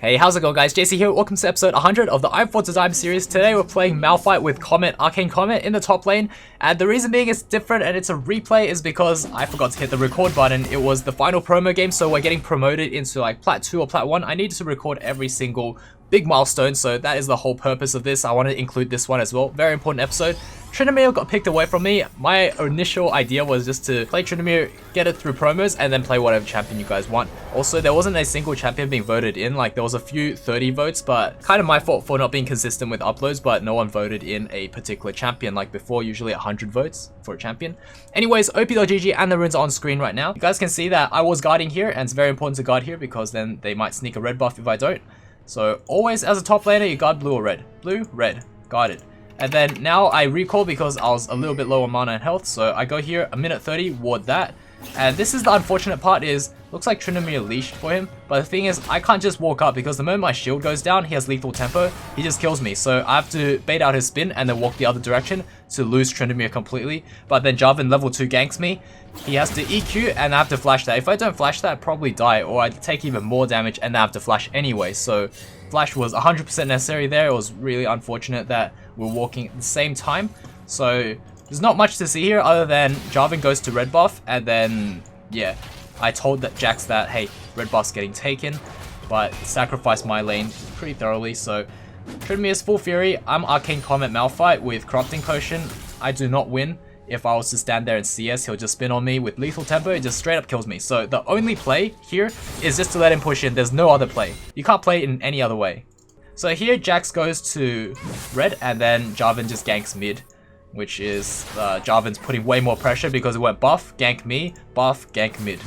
Hey, how's it going guys? JC here, welcome to episode 100 of the I'm For to Dime series. Today we're playing Malphite with Comet, Arcane Comet in the top lane, and the reason being it's different and it's a replay is because I forgot to hit the record button. It was the final promo game, so we're getting promoted into like Plat 2 or Plat 1. I needed to record every single big milestone, so that is the whole purpose of this. I want to include this one as well. Very important episode. Tryndamere got picked away from me. My initial idea was just to play Tryndamere, get it through promos, and then play whatever champion you guys want. Also, there wasn't a single champion being voted in. Like, there was a few 30 votes, but kind of my fault for not being consistent with uploads, but no one voted in a particular champion. Like before, usually 100 votes for a champion. Anyways, op.gg and the runes are on screen right now. You guys can see that I was guarding here, and it's very important to guard here because then they might sneak a red buff if I don't. So always as a top laner, you guard blue or red. Blue, red, guarded. And then now I recall because I was a little bit low on mana and health, so I go here, a minute 30, ward that. And this is the unfortunate part is, looks like Tryndamere leashed for him, but the thing is, I can't just walk up because the moment my shield goes down, he has lethal tempo, he just kills me. So I have to bait out his spin and then walk the other direction to lose Tryndamere completely. But then Jarvan level 2 ganks me, he has to EQ and I have to flash that. If I don't flash that, I'd probably die or I'd take even more damage and I have to flash anyway. So flash was 100% necessary there. It was really unfortunate that we're walking at the same time. So there's not much to see here other than Jarvan goes to red buff and then, yeah, I told that Jax that, hey, red buff's getting taken, but sacrificed my lane pretty thoroughly. So Tryndamere is full fury. I'm Arcane Comet Malphite with corrupting potion. I do not win. If I was to stand there and CS, he'll just spin on me with lethal tempo. It just straight up kills me. So the only play here is just to let him push in. There's no other play. You can't play it in any other way. So here Jax goes to red and then Jarvan just ganks mid, which is Jarvan's putting way more pressure because it went buff, gank me, buff, gank mid.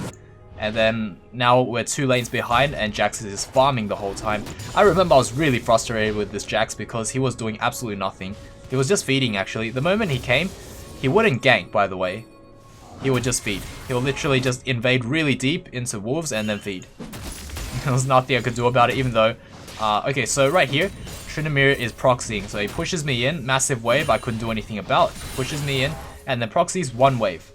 And then now we're 2 lanes behind and Jax is farming the whole time. I remember I was really frustrated with this Jax because he was doing absolutely nothing. He was just feeding actually. The moment he came, he wouldn't gank, by the way. He would just feed. He would literally just invade really deep into wolves and then feed. There was nothing I could do about it, even though... okay, so right here, Tryndamere is proxying. So he pushes me in, massive wave, I couldn't do anything about. Pushes me in, and then proxies 1 wave.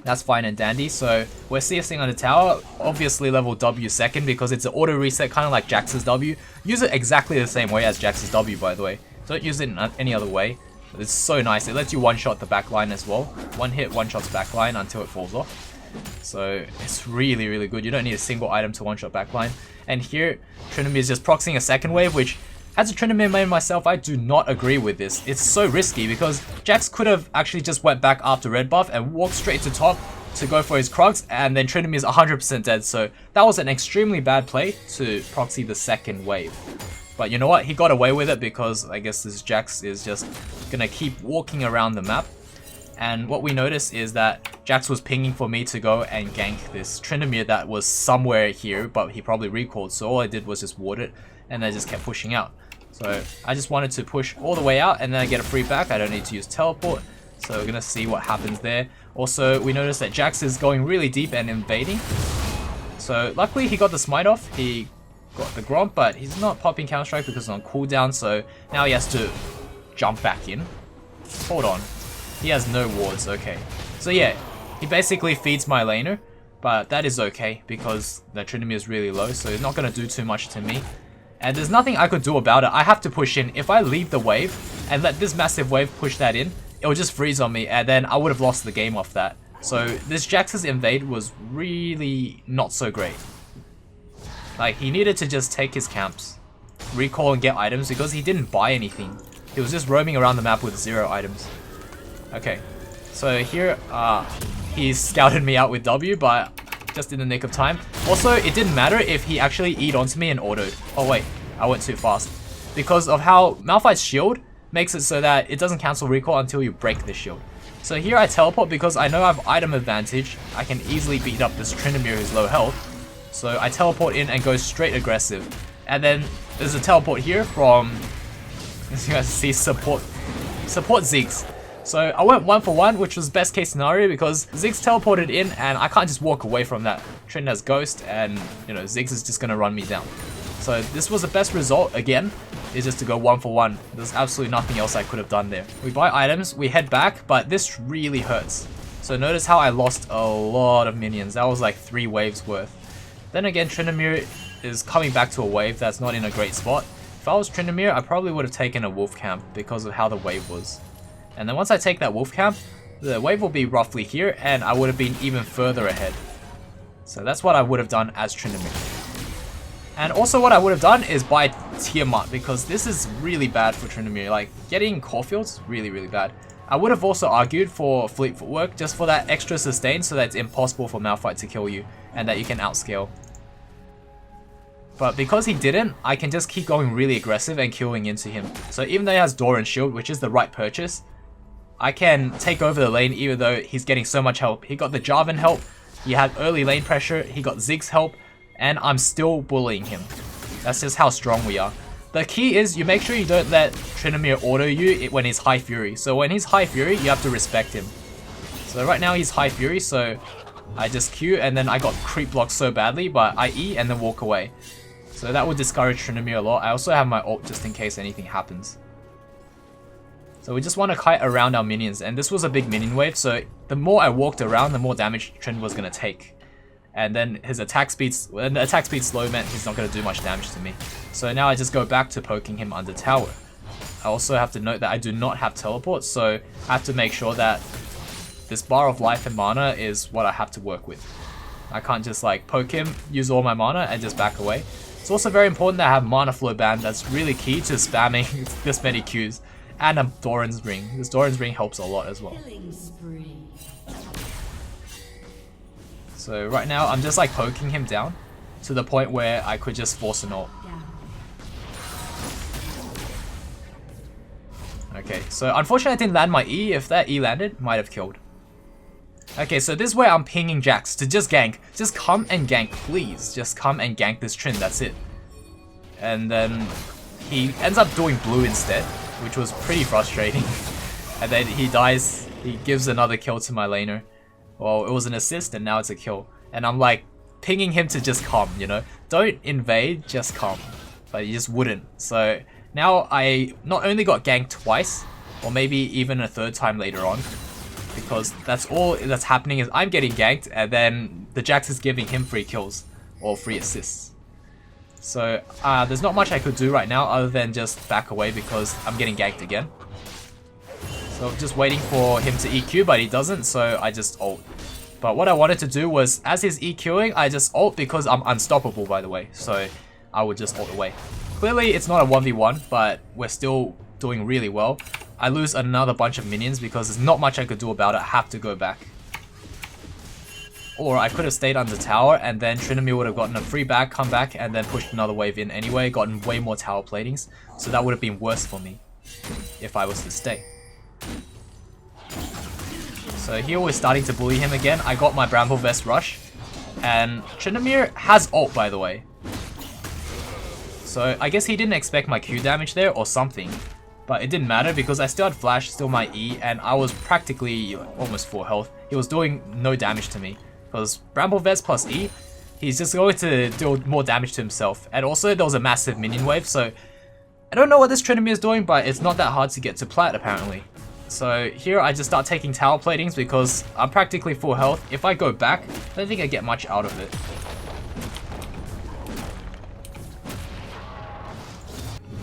That's fine and dandy. So we're CSing on the tower, obviously level W second because it's an auto reset, kind of like Jax's W. Use it exactly the same way as Jax's W, by the way. Don't use it in any other way. It's so nice. It lets you one-shot the backline as well. One hit, one-shots backline until it falls off. So it's really, really good. You don't need a single item to one-shot backline. And here, Tryndamere is just proxying a second wave, which, as a Tryndamere main myself, I do not agree with this. It's so risky because Jax could have actually just went back after red buff and walked straight to top to go for his Krugs, and then Tryndamere is 100% dead. So that was an extremely bad play to proxy the second wave. But you know what? He got away with it because I guess this Jax is just gonna keep walking around the map. And what we noticed is that Jax was pinging for me to go and gank this Tryndamere that was somewhere here, but he probably recalled. So all I did was just ward it, and I just kept pushing out. So I just wanted to push all the way out, and then I get a free back. I don't need to use teleport. So we're gonna see what happens there. Also, we noticed that Jax is going really deep and invading. So luckily he got the smite off. He got the Gromp, but he's not popping Counter Strike because it's on cooldown, so now he has to jump back in. Hold on. He has no wards, okay. So yeah, he basically feeds my laner, but that is okay because the Tryndamere is really low, so he's not going to do too much to me. And there's nothing I could do about it. I have to push in. If I leave the wave and let this massive wave push that in, it will just freeze on me, and then I would have lost the game off that. So this Jax's invade was really not so great. Like, he needed to just take his camps, recall and get items because he didn't buy anything. He was just roaming around the map with 0 items. Okay, so here he scouted me out with W, but just in the nick of time. Also, it didn't matter if he actually E'd onto me and autoed. Oh wait, I went too fast. Because of how Malphite's shield makes it so that it doesn't cancel recall until you break the shield. So here I teleport because I know I have item advantage. I can easily beat up this Tryndamere who's low health. So I teleport in and go straight aggressive. And then there's a teleport here from, as you guys see, support Ziggs. So I went 1 for 1, which was best case scenario because Ziggs teleported in and I can't just walk away from that. Trend has Ghost and, you know, Ziggs is just going to run me down. So this was the best result, again, is just to go 1 for 1. There's absolutely nothing else I could have done there. We buy items, we head back, but this really hurts. So notice how I lost a lot of minions. That was like 3 waves worth. Then again, Tryndamere is coming back to a wave that's not in a great spot. If I was Tryndamere, I probably would have taken a wolf camp because of how the wave was. And then once I take that wolf camp, the wave will be roughly here and I would have been even further ahead. So that's what I would have done as Tryndamere. And also what I would have done is buy Tiamat, because this is really bad for Tryndamere. Like, getting Caulfield's really, really bad. I would have also argued for Fleet Footwork, just for that extra sustain so that it's impossible for Malphite to kill you, and that you can outscale. But because he didn't, I can just keep going really aggressive and queuing into him. So even though he has Door and Shield, which is the right purchase, I can take over the lane even though he's getting so much help. He got the Jarvan help, he had early lane pressure, he got Ziggs help, and I'm still bullying him. That's just how strong we are. The key is you make sure you don't let Tryndamere auto you when he's High Fury. So when he's High Fury, you have to respect him. So right now he's High Fury, so I just Q and then I got creep blocked so badly, but I E and then walk away. So that would discourage Tryndamere a lot. I also have my ult just in case anything happens. So we just want to kite around our minions, and this was a big minion wave, so the more I walked around, the more damage Trynd was going to take. And then his attack speed's, when the attack speed slow meant he's not going to do much damage to me. So now I just go back to poking him under tower. I also have to note that I do not have teleport, so I have to make sure that this bar of life and mana is what I have to work with. I can't just like poke him, use all my mana and just back away. It's also very important that I have mana flow ban. That's really key to spamming this many Qs. And a Doran's Ring. This Doran's Ring helps a lot as well. So right now I'm just like poking him down to the point where I could just force an ult. Okay, so unfortunately I didn't land my E. If that E landed, might have killed. Okay, so this is where I'm pinging Jax to just gank. Just come and gank, please. Just come and gank this Trynd, that's it. And then he ends up doing blue instead, which was pretty frustrating. And then he dies, he gives another kill to my laner. Well, it was an assist and now it's a kill. And I'm like pinging him to just come, you know? Don't invade, just come. But he just wouldn't. So now I not only got ganked twice, or maybe even a third time later on, because that's all that's happening is I'm getting ganked and then the Jax is giving him free kills or free assists. So there's not much I could do right now other than just back away because I'm getting ganked again. So I'm just waiting for him to EQ, but he doesn't, so I just ult. But what I wanted to do was, as he's EQing, I just ult because I'm unstoppable, by the way. So I would just ult away. Clearly, it's not a 1v1, but we're still doing really well. I lose another bunch of minions because there's not much I could do about it. I have to go back. Or I could have stayed under tower and then Tryndamere would have gotten a free back, come back, and then pushed another wave in anyway, gotten way more tower platings. So that would have been worse for me if I was to stay. So here we're starting to bully him again. I got my Bramble Vest rush. And Tryndamere has ult, by the way. So I guess he didn't expect my Q damage there or something. But it didn't matter because I still had flash, still my E, and I was practically almost full health. He was doing no damage to me. Because Bramble Vest plus E, he's just going to do more damage to himself. And also there was a massive minion wave, so I don't know what this Tryndamere is doing, but it's not that hard to get to plat apparently. So here I just start taking tower platings because I'm practically full health. If I go back, I don't think I get much out of it.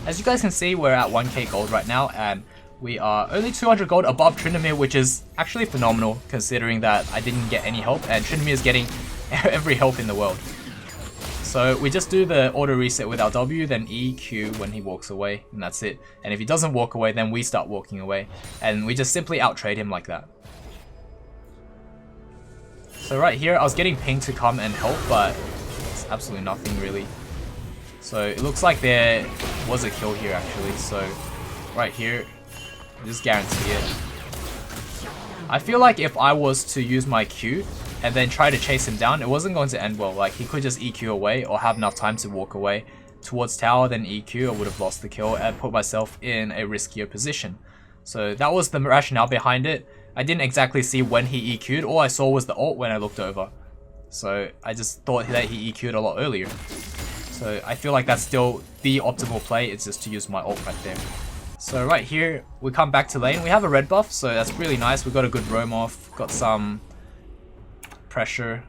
As you guys can see, we're at 1k gold right now, and we are only 200 gold above Tryndamere, which is actually phenomenal considering that I didn't get any help and Tryndamere is getting every help in the world. So we just do the auto reset with our W, then E, Q when he walks away, and that's it. And if he doesn't walk away, then we start walking away. And we just simply out-trade him like that. So right here, I was getting pinged to come and help, but it's absolutely nothing really. So it looks like there was a kill here actually, so right here, just guarantee it. I feel like if I was to use my Q and then try to chase him down, it wasn't going to end well. Like he could just EQ away or have enough time to walk away towards tower, then EQ, I would have lost the kill and put myself in a riskier position. So that was the rationale behind it. I didn't exactly see when he EQ'd, all I saw was the ult when I looked over. So I just thought that he EQ'd a lot earlier. So I feel like that's still the optimal play, it's just to use my ult right there. So right here, we come back to lane. We have a red buff, so that's really nice. We got a good roam off, got some pressure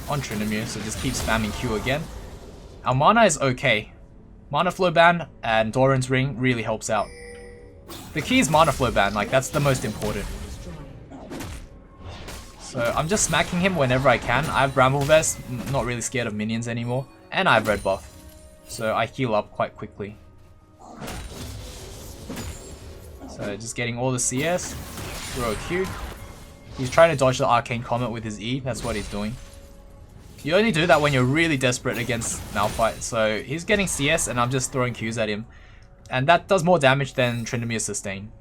on Tryndamere, so just keep spamming Q again. our mana is okay. Mana flow ban and Doran's ring really helps out. The key is mana flow ban, like that's the most important. So I'm just smacking him whenever I can. I have Bramble Vest, not really scared of minions anymore. And I have red buff, so I heal up quite quickly. So just getting all the CS, throw a Q. He's trying to dodge the Arcane Comet with his E, that's what he's doing. You only do that when you're really desperate against Malphite. So he's getting CS and I'm just throwing Qs at him. And that does more damage than Tryndamere's sustain.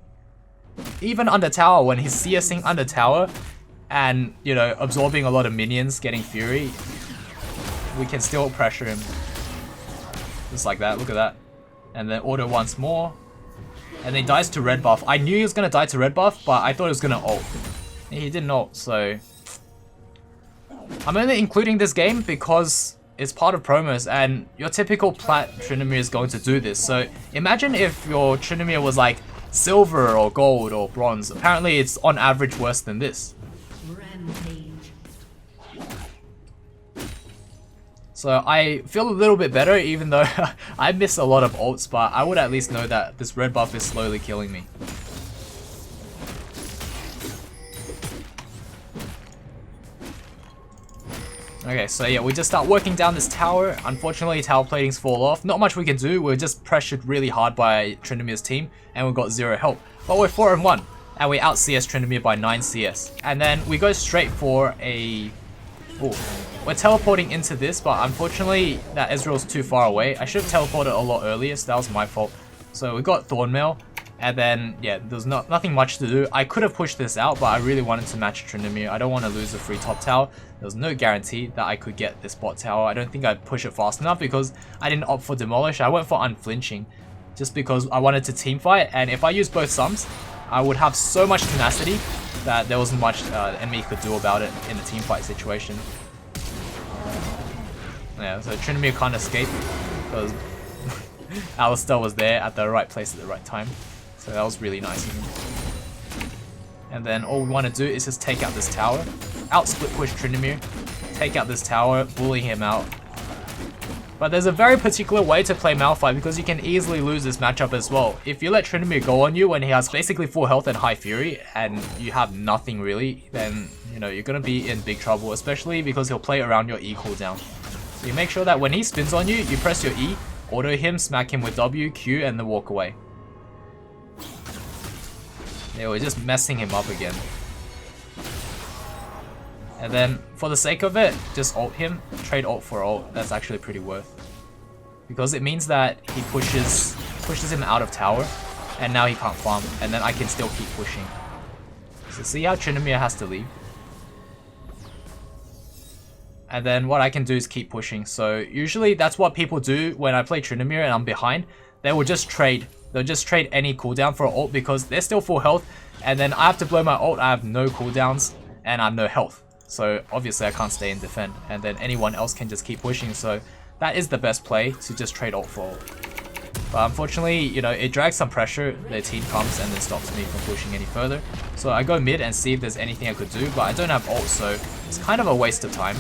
Even under tower, when he's CSing under tower and, you know, absorbing a lot of minions, getting Fury, we can still pressure him. Just like that, look at that. And then auto once more. And then he dies to red buff. I knew he was going to die to red buff, but I thought he was going to ult. He didn't ult, so... I'm only including this game because it's part of promos and your typical plat Tryndamere is going to do this. So imagine if your Tryndamere was like silver or gold or bronze. Apparently it's on average worse than this. Rampage. So I feel a little bit better even though I miss a lot of ults, but I would at least know that this red buff is slowly killing me. Okay, so yeah, we just start working down this tower. Unfortunately, tower platings fall off. Not much we can do. We're just pressured really hard by Tryndamere's team, and we've got 0 help. But we're 4-1, and we out CS Tryndamere by 9 CS. And then we go straight for a... Ooh. We're teleporting into this, but unfortunately, that Ezreal's too far away. I should have teleported a lot earlier, so that was my fault. So we got Thornmail, and then, yeah, there's nothing much to do. I could have pushed this out, but I really wanted to match Tryndamere. I don't want to lose a free top tower. There was no guarantee that I could get this bot tower. I don't think I'd push it fast enough because I didn't opt for Demolish. I went for Unflinching just because I wanted to team fight. And if I used both sums, I would have so much tenacity that there wasn't much the enemy could do about it in a team fight situation. Yeah, so Tryndamere can't escape because Alistar was there at the right place at the right time. So that was really nice of him. And then all we want to do is just take out this tower. Out split push Tryndamere. Take out this tower, bully him out. But there's a very particular way to play Malphite because you can easily lose this matchup as well. If you let Tryndamere go on you when he has basically full health and high fury and you have nothing really, then you know you're going to be in big trouble, especially because he'll play around your E cooldown. So you make sure that when he spins on you, you press your E, auto him, smack him with W, Q, and then walk away. Yeah, we're just messing him up again. And then, for the sake of it, just ult him. Trade ult for ult. That's actually pretty worth. Because it means that he pushes him out of tower, and now he can't farm. And then I can still keep pushing. So see how Tryndamere has to leave? And then what I can do is keep pushing. So usually that's what people do when I play Tryndamere and I'm behind. They will just trade. They'll just trade any cooldown for an ult because they're still full health. And then I have to blow my ult. I have no cooldowns and I have no health. So obviously I can't stay and defend. And then anyone else can just keep pushing. So that is the best play, to just trade ult for ult. But unfortunately, you know, it drags some pressure. Their team comes and then stops me from pushing any further. So I go mid and see if there's anything I could do. But I don't have ult, so it's kind of a waste of time.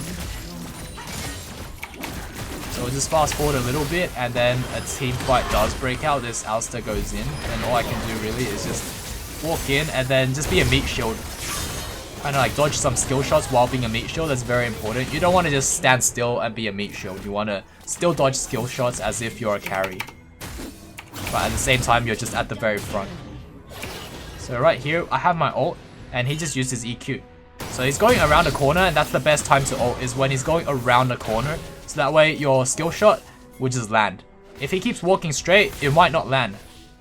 So we'll just fast forward a little bit, and then a team fight does break out. This Alistar goes in, and all I can do really is just walk in and then just be a meat shield. Kind of like dodge some skill shots while being a meat shield. That's very important. You don't want to just stand still and be a meat shield. You want to still dodge skill shots as if you're a carry. But at the same time, you're just at the very front. So right here, I have my ult, and he just used his EQ. So he's going around a corner, and that's the best time to ult, is when he's going around a corner. So that way your skill shot will just land. If he keeps walking straight, it might not land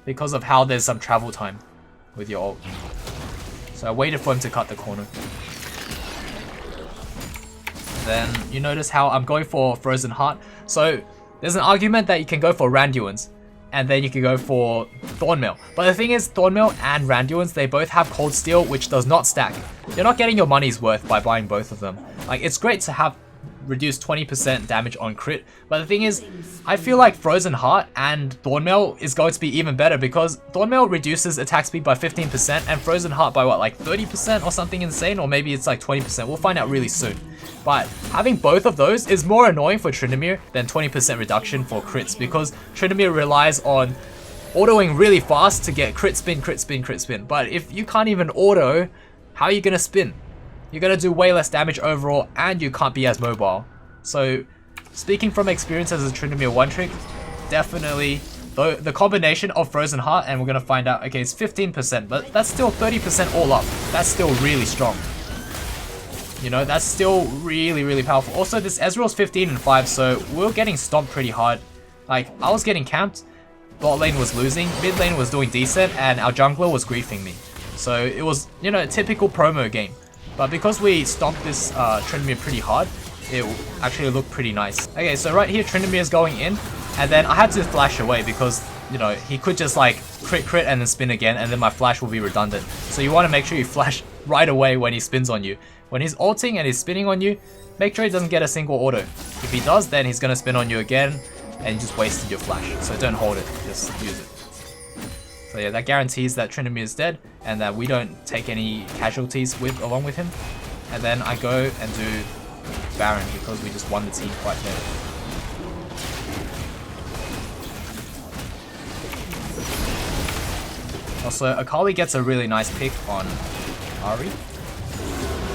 because of how there's some travel time with your ult. So I waited for him to cut the corner. Then you notice how I'm going for Frozen Heart. So there's an argument that you can go for Randuin's and then you can go for Thornmail. But the thing is, Thornmail and Randuin's, they both have Cold Steel, which does not stack. You're not getting your money's worth by buying both of them. Like, it's great to have reduce 20% damage on crit, but the thing is, I feel like Frozen Heart and Thornmail is going to be even better because Thornmail reduces attack speed by 15% and Frozen Heart by what, like 30% or something insane, or maybe it's like 20%. We'll find out really soon. But having both of those is more annoying for Tryndamere than 20% reduction for crits, because Tryndamere relies on autoing really fast to get crit spin, crit spin, crit spin. But if you can't even auto, how are you going to spin? You're going to do way less damage overall, and you can't be as mobile. So speaking from experience as a Tryndamere one trick, definitely the combination of Frozen Heart, and we're going to find out, okay, it's 15%, but that's still 30% all up. That's still really strong. You know, that's still really, really powerful. Also, this Ezreal's 15 and 5, so we're getting stomped pretty hard. Like, I was getting camped, bot lane was losing, mid lane was doing decent, and our jungler was griefing me. So it was, you know, a typical promo game. But because we stomped this Tryndamere pretty hard, it actually looked pretty nice. Okay, so right here, Tryndamere is going in, and then I had to flash away because, you know, he could just like crit and then spin again, and then my flash will be redundant. So you want to make sure you flash right away when he spins on you. When he's ulting and he's spinning on you, make sure he doesn't get a single auto. If he does, then he's going to spin on you again, and you just wasted your flash. So don't hold it, just use it. So yeah, that guarantees that Tryndamere is dead, and that we don't take any casualties along with him. And then I go and do Baron, because we just won the team fight there. Also, Akali gets a really nice pick on Ahri.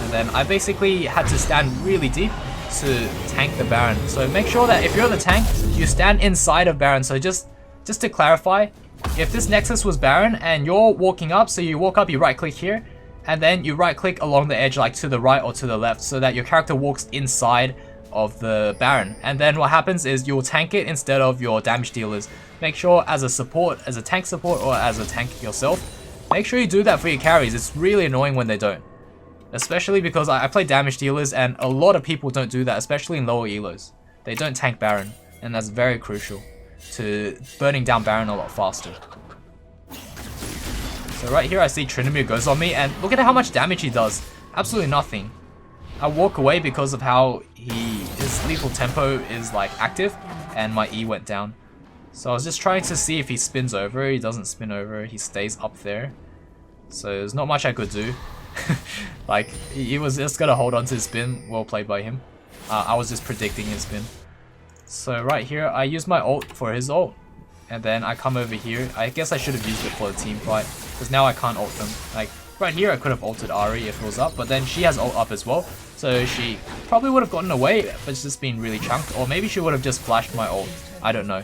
And then I basically had to stand really deep to tank the Baron. So make sure that if you're the tank, you stand inside of Baron. So just to clarify, if this Nexus was Baron and you're walking up, so you walk up, you right click here, and then you right click along the edge, like to the right or to the left, so that your character walks inside of the Baron. And then what happens is you'll tank it instead of your damage dealers. Make sure as a support, as a tank support, or as a tank yourself, make sure you do that for your carries. It's really annoying when they don't. Especially because I play damage dealers, and a lot of people don't do that, especially in lower elos. They don't tank Baron, and that's very crucial to burning down Baron a lot faster. So right here I see Tryndamere goes on me, and look at how much damage he does. Absolutely nothing. I walk away because of how his lethal tempo is like active, and my E went down. So I was just trying to see if he spins over. He doesn't spin over, he stays up there. So there's not much I could do. Like, he was just gonna hold on to his spin. Well played by him. I was just predicting his spin. So right here, I use my ult for his ult. And then I come over here. I guess I should have used it for the team fight, because now I can't ult them. Like, right here I could have ulted Ahri if it was up, but then she has ult up as well. So she probably would have gotten away, but it's just been really chunked. Or maybe she would have just flashed my ult. I don't know.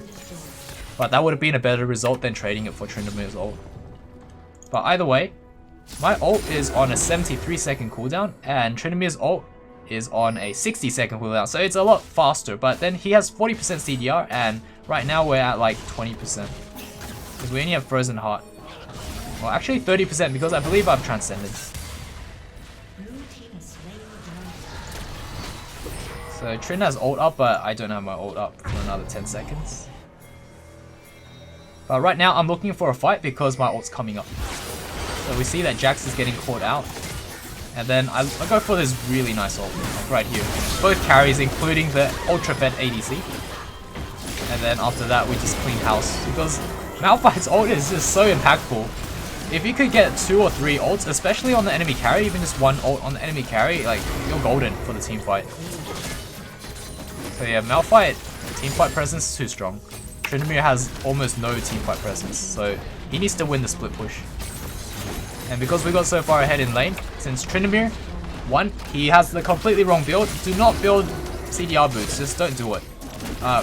But that would have been a better result than trading it for Tryndamere's ult. But either way, my ult is on a 73-second cooldown, and Tryndamere's ult is on a 60-second cooldown. So it's a lot faster, but then he has 40% CDR, and right now we're at like 20%. Because we only have Frozen Heart. Well, actually 30%, because I believe I have Transcendence. So Trin has ult up, but I don't have my ult up for another 10 seconds. But right now I'm looking for a fight because my ult's coming up. So we see that Jax is getting caught out. And then I go for this really nice ult, like right here. Both carries, including the Ultra Fed ADC. And then after that we just clean house, because Malphite's ult is just so impactful. If you could get 2 or 3 ults, especially on the enemy carry, even just 1 ult on the enemy carry, like, you're golden for the team fight. So yeah, Malphite, team fight presence is too strong. Tryndamere has almost no team fight presence, so he needs to win the split push. And because we got so far ahead in lane, since Tryndamere, 1, he has the completely wrong build. Do not build CDR boots, just don't do it.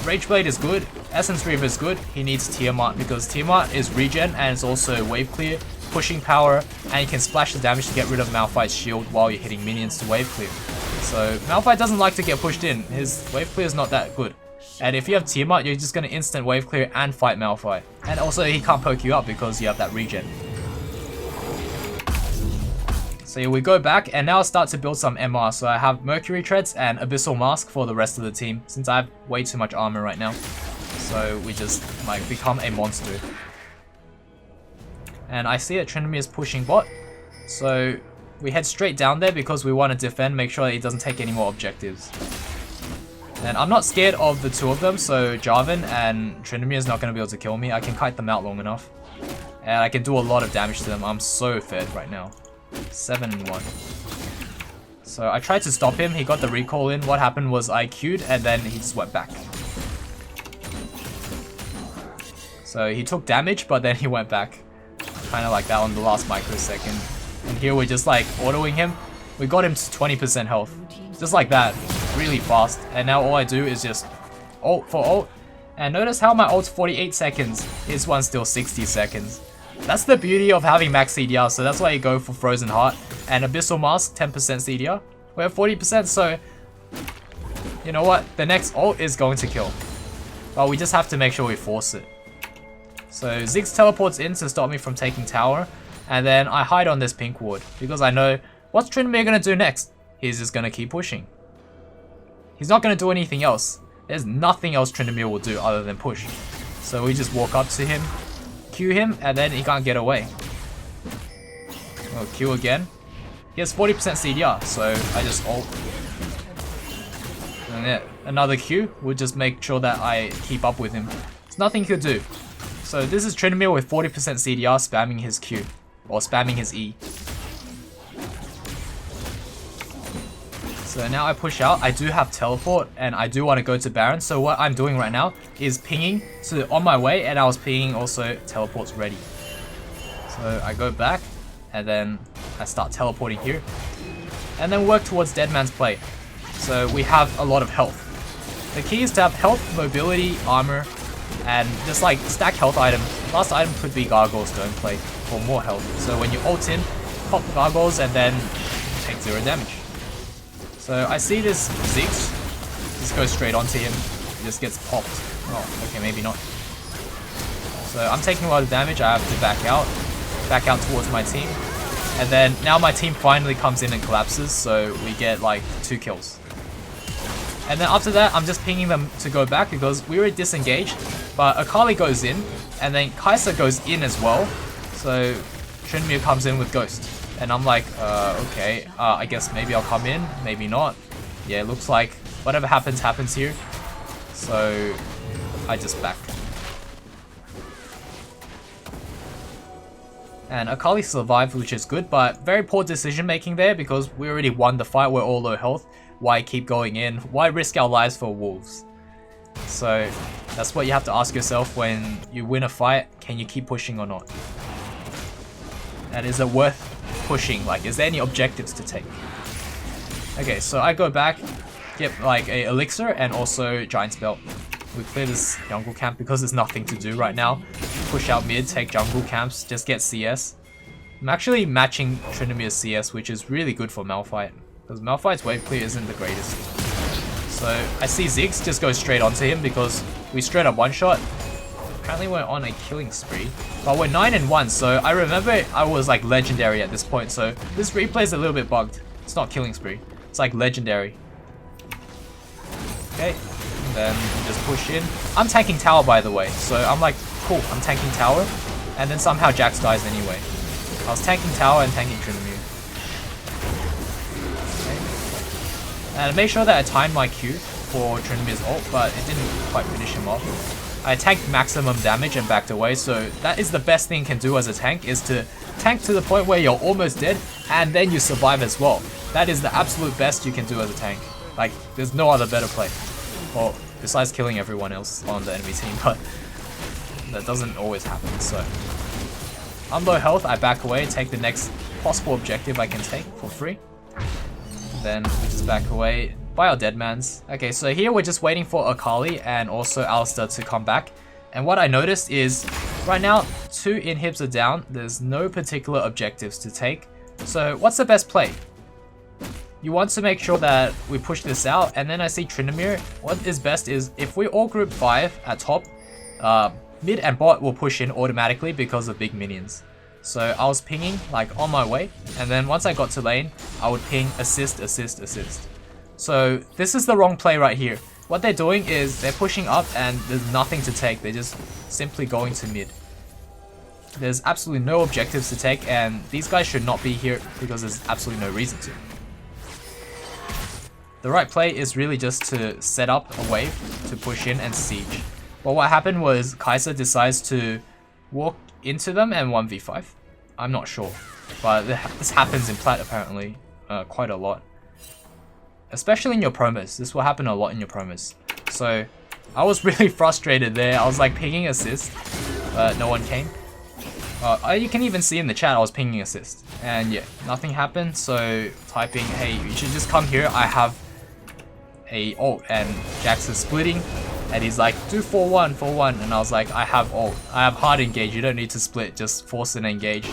Rage Blade is good, Essence Reaver is good, he needs Tiamat because Tiamat is regen and it's also wave clear, pushing power, and you can splash the damage to get rid of Malphite's shield while you're hitting minions to wave clear. So Malphite doesn't like to get pushed in, his wave clear is not that good. And if you have Tiamat, you're just going to instant wave clear and fight Malphite. And also he can't poke you up because you have that regen. So yeah, we go back and now I start to build some MR. So I have Mercury Treads and Abyssal Mask for the rest of the team, since I have way too much armor right now. So we just like become a monster. And I see that Tryndamere is pushing bot. So we head straight down there because we want to defend, make sure that he doesn't take any more objectives. And I'm not scared of the 2 of them, so Jarvan and Tryndamere is not going to be able to kill me. I can kite them out long enough. And I can do a lot of damage to them. I'm so fed right now. 7-1. So I tried to stop him, he got the recall in. What happened was I Q'd and then he just went back. So he took damage, but then he went back. Kind of like that on the last microsecond. And here we're just like autoing him. We got him to 20% health. Just like that. Really fast. And now all I do is just ult for ult. And notice how my ult's 48 seconds. His one's still 60 seconds. That's the beauty of having max CDR. So that's why you go for Frozen Heart. And Abyssal Mask, 10% CDR. We're at 40%, so you know what? The next ult is going to kill. But we just have to make sure we force it. So Ziggs teleports in to stop me from taking tower. And then I hide on this pink ward. Because I know, what's Tryndamere going to do next? He's just going to keep pushing. He's not going to do anything else. There's nothing else Tryndamere will do other than push. So we just walk up to him, Q him, and then he can't get away. We'll Q again. He has 40% CDR, so I just ult. And yeah, another Q. We'll just make sure that I keep up with him. There's nothing he could do. So this is Tryndamere with 40% CDR spamming his Q. Or spamming his E. So now I push out. I do have teleport and I do want to go to Baron. So what I'm doing right now is pinging to on my way, and I was pinging also teleports ready. So I go back and then I start teleporting here. And then work towards Dead Man's Play. So we have a lot of health. The key is to have health, mobility, armor, and just like stack health item. Last item could be Gargoyle Stoneplate for more health. So when you ult in, pop Gargoyles and then take 0 damage. So I see this Ziggs just go straight onto him. He just gets popped. Oh, okay, maybe not. So I'm taking a lot of damage. I have to back out towards my team. And then now my team finally comes in and collapses, so we get like 2 kills. And then after that, I'm just pinging them to go back because we were disengaged. But Akali goes in, and then Kai'Sa goes in as well. So Tryndamere comes in with Ghost. And I'm like, okay, I guess maybe I'll come in, maybe not. Yeah, it looks like whatever happens, happens here. So I just back. And Akali survived, which is good, but very poor decision making there because we already won the fight. We're all low health. Why keep going in? Why risk our lives for wolves? So that's what you have to ask yourself when you win a fight. Can you keep pushing or not? And is it worth pushing? Like, is there any objectives to take? Okay, so I go back, get like a elixir and also Giant's Belt. We clear this jungle camp because there's nothing to do right now. Push out mid, take jungle camps, just get CS. I'm actually matching Tryndamere's CS, which is really good for Malphite, because Malphite's wave clear isn't the greatest. So I see Ziggs just go straight onto him because we straight up one-shot. Apparently we're on a killing spree, but we're 9-1, so I remember I was like legendary at this point, so this replay is a little bit bugged. It's not killing spree, it's like legendary. Okay, and then just push in. I'm tanking tower, by the way, so I'm like, cool, I'm tanking tower, and then somehow Jax dies anyway. I was tanking tower and tanking Tryndamere. Okay. And I made sure that I timed my Q for Tryndamere's ult, but it didn't quite finish him off. I tanked maximum damage and backed away, so that is the best thing you can do as a tank, is to tank to the point where you're almost dead, and then you survive as well. That is the absolute best you can do as a tank. Like, there's no other better play. Well, besides killing everyone else on the enemy team, but that doesn't always happen, so. I'm low health, I back away, take the next possible objective I can take for free. Then we just back away. By our Deadmans. Okay, so here we're just waiting for Akali and also Alistar to come back. And what I noticed is, right now, 2 inhibs are down. There's no particular objectives to take. So what's the best play? You want to make sure that we push this out, and then I see Tryndamere. What is best is, if we all group 5 at top, mid and bot will push in automatically because of big minions. So I was pinging like on my way, and then once I got to lane, I would ping assist, assist, assist. So this is the wrong play right here. What they're doing is they're pushing up and there's nothing to take. They're just simply going to mid. There's absolutely no objectives to take, and these guys should not be here because there's absolutely no reason to. The right play is really just to set up a wave to push in and siege. But what happened was Kai'Sa decides to walk into them and 1v5. I'm not sure, but this happens in Plat apparently quite a lot. especially in your promos. This will happen a lot in your promos. So I was really frustrated there. I was like pinging assist, but no one came. You can even see in the chat I was pinging assist, and yeah, nothing happened. So typing, hey, you should just come here. I have a ult, and Jax is splitting, and he's like, do 4-1, 4-1, and I was like, I have ult. I have hard engage. You don't need to split. Just force and engage.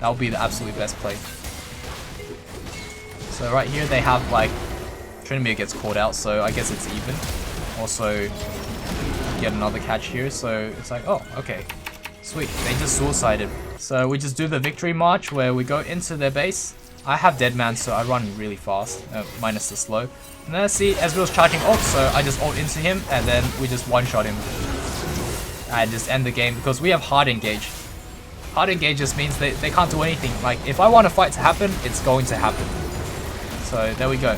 That would be the absolute best play. So right here they have like Tryndamere gets caught out, so I guess it's even. Also get another catch here, so it's like, oh, okay. Sweet, they just suicided. So we just do the victory march where we go into their base. I have dead man, so I run really fast, minus the slow. And then I see Ezreal's charging ult, so I just ult into him, and then we just one-shot him. And just end the game, because we have hard engage. Hard engage just means they can't do anything. Like, if I want a fight to happen, it's going to happen. So there we go.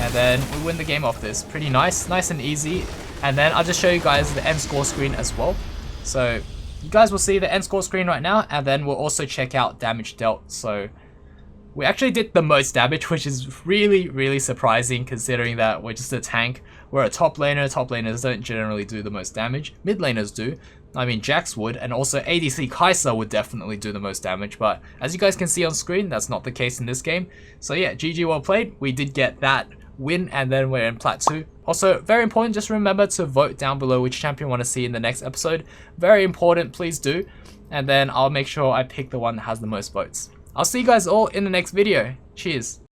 And then we win the game off this. Pretty nice, nice and easy. And then I'll just show you guys the end score screen as well. So you guys will see the end score screen right now, and then we'll also check out damage dealt. So we actually did the most damage, which is really, really surprising considering that we're just a tank. We're a top laner. Top laners don't generally do the most damage. Mid laners do. I mean, Jax would, and also ADC Kai'Sa would definitely do the most damage, but as you guys can see on screen, that's not the case in this game. So yeah, GG, well played. We did get that win, and then we're in Plat 2. Also, very important, just remember to vote down below which champion you want to see in the next episode. Very important, please do. And then I'll make sure I pick the one that has the most votes. I'll see you guys all in the next video. Cheers.